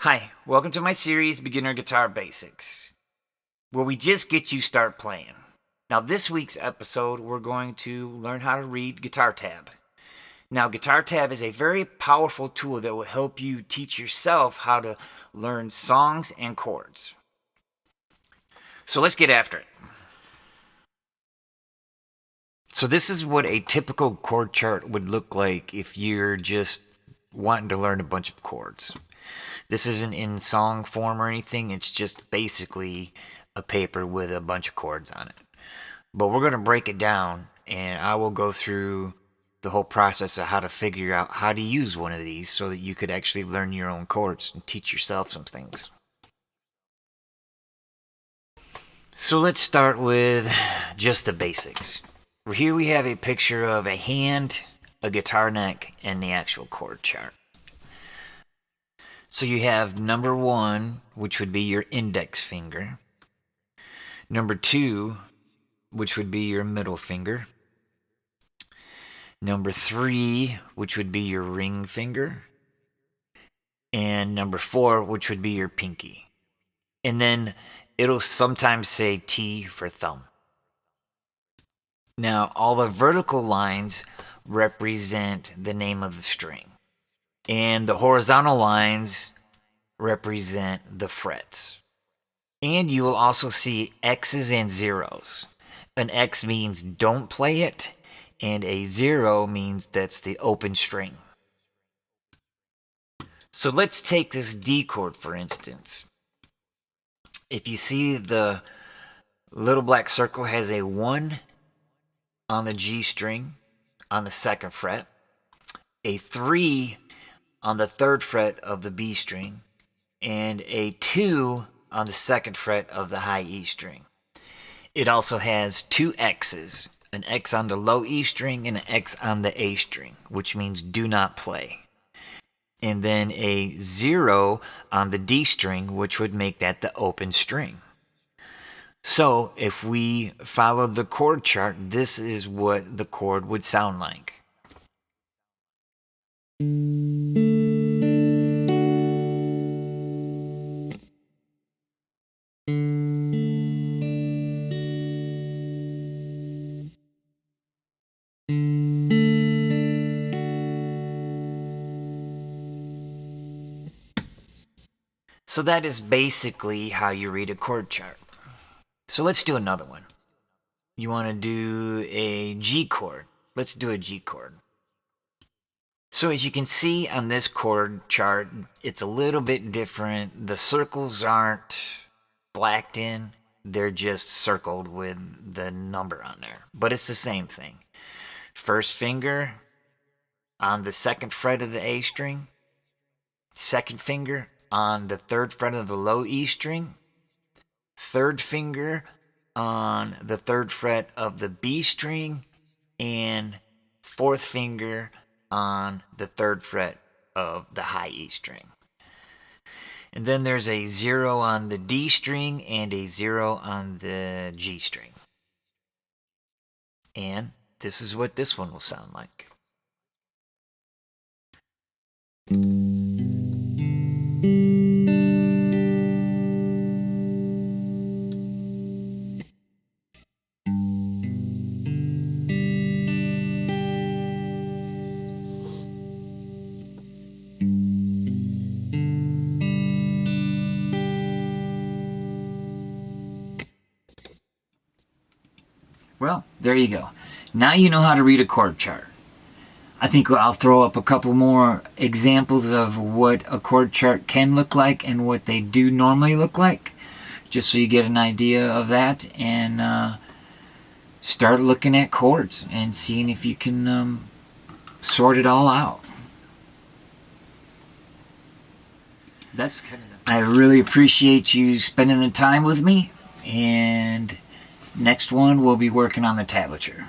Hi, welcome to my series, Beginner Guitar Basics, where we just get you start playing. Now this week's episode, we're going to learn how to read guitar tab. Now guitar tab is a very powerful tool that will help you teach yourself how to learn songs and chords. So let's get after it. So this is what a typical chord chart would look like if you're just wanting to learn a bunch of chords. This isn't in song form or anything, it's just basically a paper with a bunch of chords on it. But we're going to break it down, and I will go through the whole process of how to figure out how to use one of these so that you could actually learn your own chords and teach yourself some things. So let's start with just the basics. Here we have a picture of a hand, a guitar neck, and the actual chord chart. So you have number 1, which would be your index finger. Number 2, which would be your middle finger. Number 3, which would be your ring finger. And number 4, which would be your pinky. And then it'll sometimes say T for thumb. Now, all the vertical lines represent the name of the string. And the horizontal lines represent the frets. And you will also see X's and zeros. An X means don't play it, and a 0 means that's the open string. So let's take this D chord for instance. If you see the little black circle has a 1 on the G string on the 2nd fret, a 3 on the 3rd fret of the B string, and a 2 on the 2nd fret of the high E string. It also has 2 X's, an X on the low E string and an X on the A string, which means do not play. And then a 0 on the D string, which would make that the open string. So if we follow the chord chart, this is what the chord would sound like. So that is basically how you read a chord chart. So let's do another one. You want to do a G chord. Let's do a G chord. So as you can see on this chord chart, it's a little bit different. The circles aren't blacked in. They're just circled with the number on there. But it's the same thing. First finger on the 2nd fret of the A string. 2nd finger on the 3rd fret of the low E string. 3rd finger on the 3rd fret of the B string, and 4th finger on the 3rd fret of the high E string. And then there's a 0 on the D string and a 0 on the G string. And this is what this one will sound like. Well, there you go. Now you know how to read a chord chart. I think I'll throw up a couple more examples of what a chord chart can look like and what they do normally look like, just so you get an idea of that, and start looking at chords and seeing if you can sort it all out. I really appreciate you spending the time with me, and next one we'll be working on the tablature.